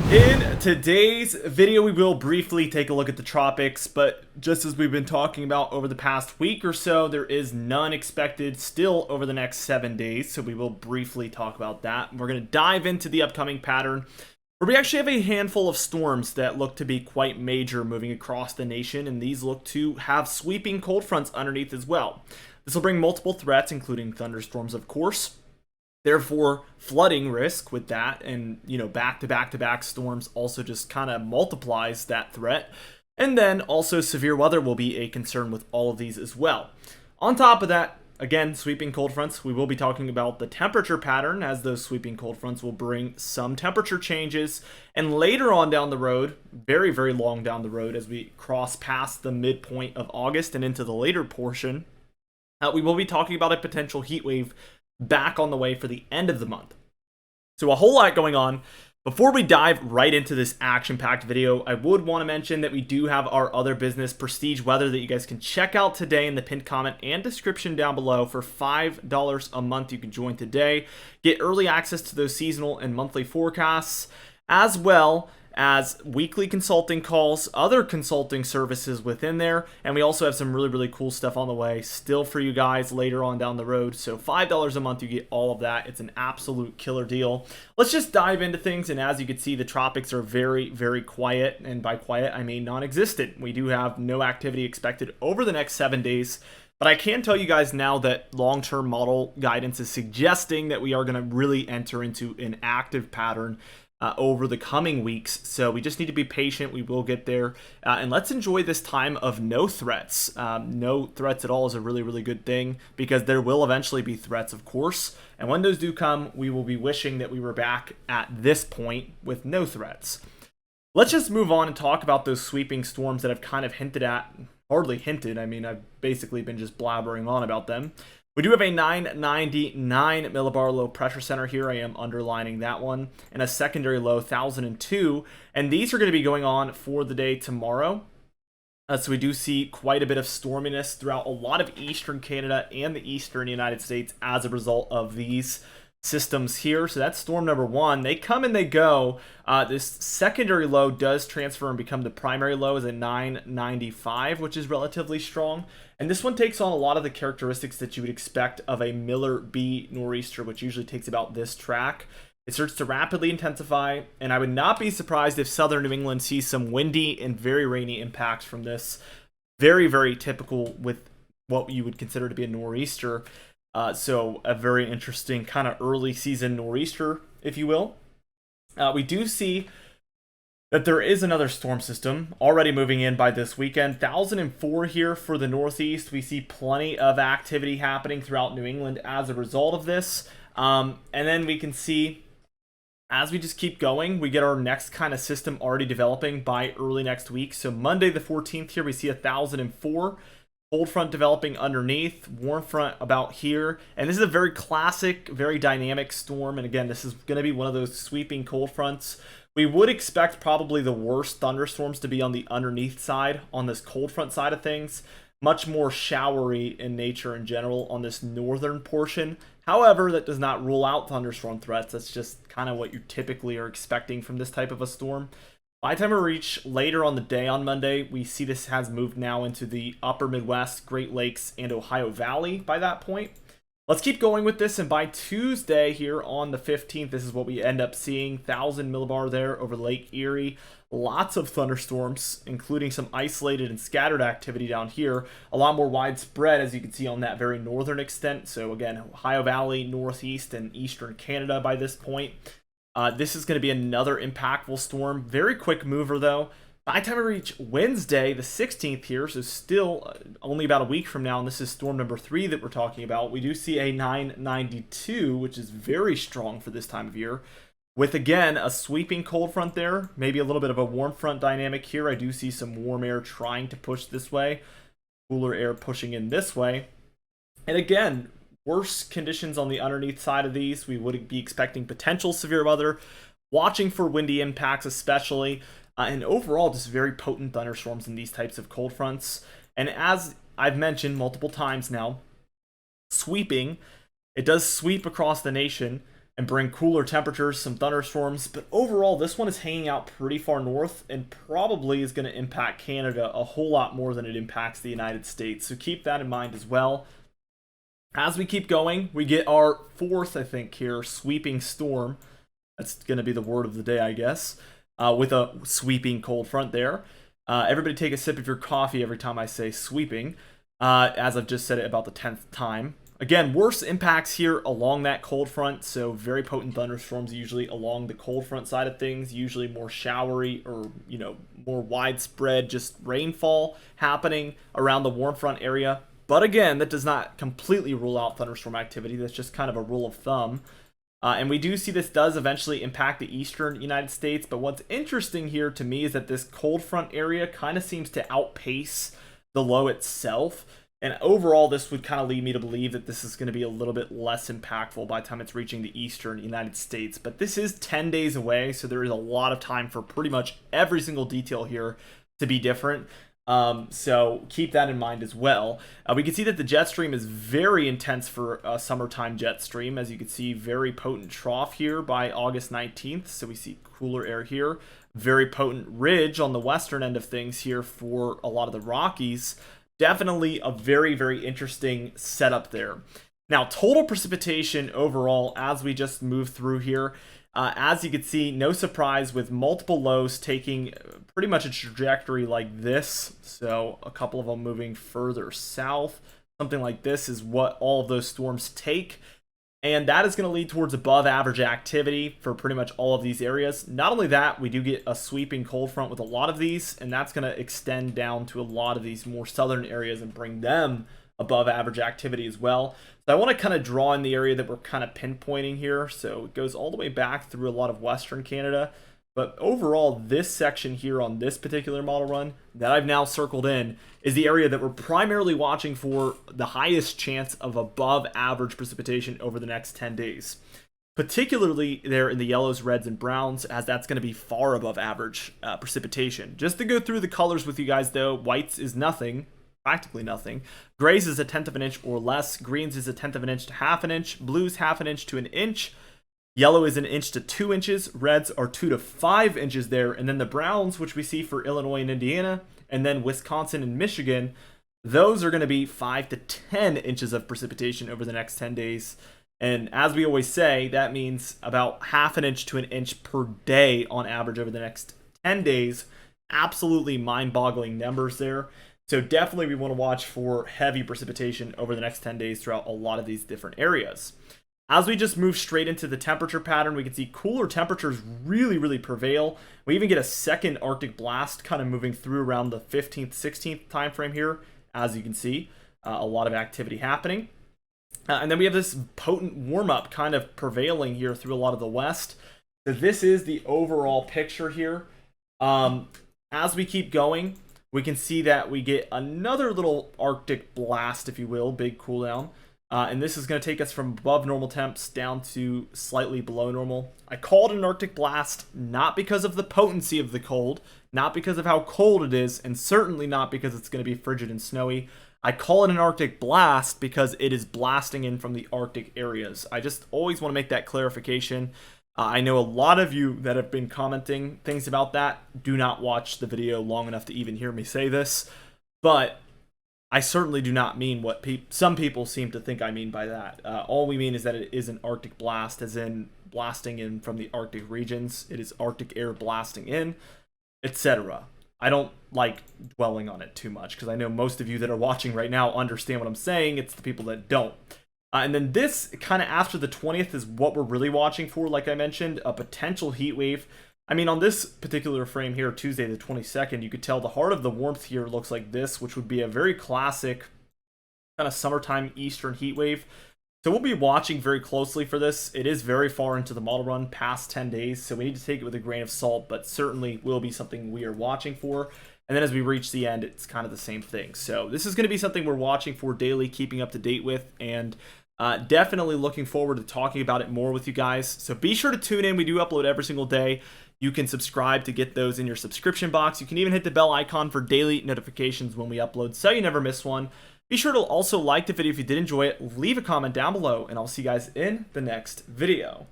In today's video, we will briefly take a look at the tropics, but just as we've been talking about over the past week or so, there is none expected still over the next 7 days, so we will briefly talk about that. We're going to dive into the upcoming pattern, where we actually have a handful of storms that look to be quite major moving across the nation, and these look to have sweeping cold fronts underneath as well. This will bring multiple threats, including thunderstorms, of course. Therefore, flooding risk with that, and back to back to back storms also just kind of multiplies that threat. And then also severe weather will be a concern with all of these as well. On top of that, again, sweeping cold fronts, we will be talking about the temperature pattern, as those sweeping cold fronts will bring some temperature changes. And later on down the road, very, very long down the road, as we cross past the midpoint of August and into the later portion, we will be talking about a potential heat wave back on the way for the end of the month. So a whole lot going on. Before we dive right into this action-packed video, I would want to mention that we do have our other business, Prestige Weather, that you guys can check out today in the pinned comment and description down below. For $5 a month, you can join today. Get early access to those seasonal and monthly forecasts, as well as weekly consulting calls, other consulting services within there, and we also have some really, really cool stuff on the way still for you guys later on down the road. So $5 a month, you get all of that. It's an absolute killer deal. Let's just dive into things, and as you can see, the tropics are very, very quiet, and by quiet, I mean non-existent. We do have no activity expected over the next 7 days. But I can tell you guys now that long-term model guidance is suggesting that we are going to really enter into an active pattern over the coming weeks. So we just need to be patient. We will get there. And let's enjoy this time of no threats. No threats at all is a really, really good thing, because there will eventually be threats, of course. And when those do come, we will be wishing that we were back at this point with no threats. Let's just move on and talk about those sweeping storms that I've kind of hinted at. Hardly hinted. I mean, I've basically been just blabbering on about them. We do have a 999 millibar low pressure center here. I am underlining that one. And a secondary low, 1002. And these are going to be going on for the day tomorrow. So we do see quite a bit of storminess throughout a lot of eastern Canada and the eastern United States as a result of these systems here. So that's storm number one. They come and they go. This secondary low does transfer and become the primary low as a 995, which is relatively strong. And this one takes on a lot of the characteristics that you would expect of a Miller B nor'easter, which usually takes about this track. It starts to rapidly intensify, and I would not be surprised if southern New England sees some windy and very rainy impacts from this. Very, very typical with what you would consider to be a nor'easter. So a very interesting kind of early season nor'easter, if you will. We do see that there is another storm system already moving in by this weekend. 1004 here for the Northeast. We see plenty of activity happening throughout New England as a result of this. And then we can see, as we just keep going, we get our next kind of system already developing by early next week. So Monday the 14th here, we see 1004. Cold front developing underneath, warm front about here, and this is a very classic, very dynamic storm. And again, this is going to be one of those sweeping cold fronts. We would expect probably the worst thunderstorms to be on the underneath side, on this cold front side of things. Much more showery in nature in general on this northern portion. However, that does not rule out thunderstorm threats. That's just kind of what you typically are expecting from this type of a storm. By the time we reach later on the day on Monday, we see this has moved now into the upper Midwest, Great Lakes, and Ohio Valley by that point. Let's keep going with this, and by Tuesday here on the 15th, this is what we end up seeing. 1000 millibar there over Lake Erie. Lots of thunderstorms, including some isolated and scattered activity down here. A lot more widespread, as you can see on that very northern extent. So again, Ohio Valley, Northeast, and Eastern Canada by this point. This is going to be another impactful storm. Very quick mover, though. By the time we reach Wednesday, the 16th here, so still only about a week from now, and this is storm number 3 that we're talking about, we do see a 992, which is very strong for this time of year, with, again, a sweeping cold front there, maybe a little bit of a warm front dynamic here. I do see some warm air trying to push this way, cooler air pushing in this way. And again, worse conditions on the underneath side of these. We would be expecting potential severe weather, watching for windy impacts especially, and overall just very potent thunderstorms in these types of cold fronts. And as I've mentioned multiple times now, sweeping, it does sweep across the nation. and bring cooler temperatures, some thunderstorms. But overall, this one is hanging out pretty far north and probably is going to impact Canada a whole lot more than it impacts the United States. So keep that in mind as well. As we keep going, we get our fourth, I think here, sweeping storm. That's going to be the word of the day, I guess, with a sweeping cold front there. Everybody take a sip of your coffee every time I say sweeping, as I've just said it about the 10th time. Again, worse impacts here along that cold front, so very potent thunderstorms usually along the cold front side of things, usually more showery or, more widespread just rainfall happening around the warm front area. But again, that does not completely rule out thunderstorm activity. That's just kind of a rule of thumb. And we do see this does eventually impact the eastern United States, but what's interesting here to me is that this cold front area kind of seems to outpace the low itself. And overall, this would kind of lead me to believe that this is going to be a little bit less impactful by the time it's reaching the eastern United States. But this is 10 days away, so there is a lot of time for pretty much every single detail here to be different. So keep that in mind as well. We can see that the jet stream is very intense for a summertime jet stream. As you can see, very potent trough here by August 19th. So we see cooler air here. Very potent ridge on the western end of things here for a lot of the Rockies. Definitely a very, very interesting setup there. Now, total precipitation overall as we just move through here. As you can see, no surprise with multiple lows taking pretty much a trajectory like this. So a couple of them moving further south. Something like this is what all of those storms take. And that is going to lead towards above average activity for pretty much all of these areas. Not only that, we do get a sweeping cold front with a lot of these, and that's going to extend down to a lot of these more southern areas and bring them above average activity as well. So I want to kind of draw in the area that we're kind of pinpointing here. So it goes all the way back through a lot of Western Canada. But overall, this section here on this particular model run that I've now circled in is the area that we're primarily watching for the highest chance of above average precipitation over the next 10 days. Particularly there in the yellows, reds, and browns, as that's going to be far above average precipitation. Just to go through the colors with you guys though, whites is nothing. Practically nothing. Grays is 1/10 of an inch or less. Greens is 1/10 of an inch to 1/2 an inch. Blues 1/2 an inch to 1 inch. Yellow is 1 inch to 2 inches. Reds are 2 to 5 inches there. And then the browns, which we see for Illinois and Indiana, and then Wisconsin and Michigan, those are going to be 5 to 10 inches of precipitation over the next 10 days. And as we always say, that means about 1/2 an inch to 1 inch per day on average over the next 10 days. Absolutely mind-boggling numbers there. So definitely we want to watch for heavy precipitation over the next 10 days throughout a lot of these different areas. As we just move straight into the temperature pattern, we can see cooler temperatures really, really prevail. We even get a second Arctic blast kind of moving through around the 15th, 16th time frame here. As you can see, a lot of activity happening. And then we have this potent warm-up kind of prevailing here through a lot of the west. So this is the overall picture here. As we keep going, we can see that we get another little Arctic blast, if you will, big cool down. And this is going to take us from above normal temps down to slightly below normal. I called it an Arctic blast not because of the potency of the cold, not because of how cold it is, and certainly not because it's going to be frigid and snowy. I call it an Arctic blast because it is blasting in from the Arctic areas. I just always want to make that clarification. I know a lot of you that have been commenting things about that do not watch the video long enough to even hear me say this, but I certainly do not mean what some people seem to think I mean by that. All we mean is that it is an Arctic blast, as in blasting in from the Arctic regions. It is Arctic air blasting in, etc. I don't like dwelling on it too much because I know most of you that are watching right now understand what I'm saying. It's the people that don't. And then this kind of after the 20th is what we're really watching for, like I mentioned, a potential heat wave. I mean, on this particular frame here, Tuesday the 22nd, you could tell the heart of the warmth here looks like this, which would be a very classic kind of summertime eastern heat wave. So we'll be watching very closely for this. It is very far into the model run, past 10 days, so we need to take it with a grain of salt, but certainly will be something we are watching for. And then as we reach the end, it's kind of the same thing. So this is going to be something we're watching for daily, keeping up to date with, and definitely looking forward to talking about it more with you guys. So be sure to tune in. We do upload every single day. You can subscribe to get those in your subscription box. You can even hit the bell icon for daily notifications when we upload so you never miss one. Be sure to also like the video if you did enjoy it. Leave a comment down below, and I'll see you guys in the next video.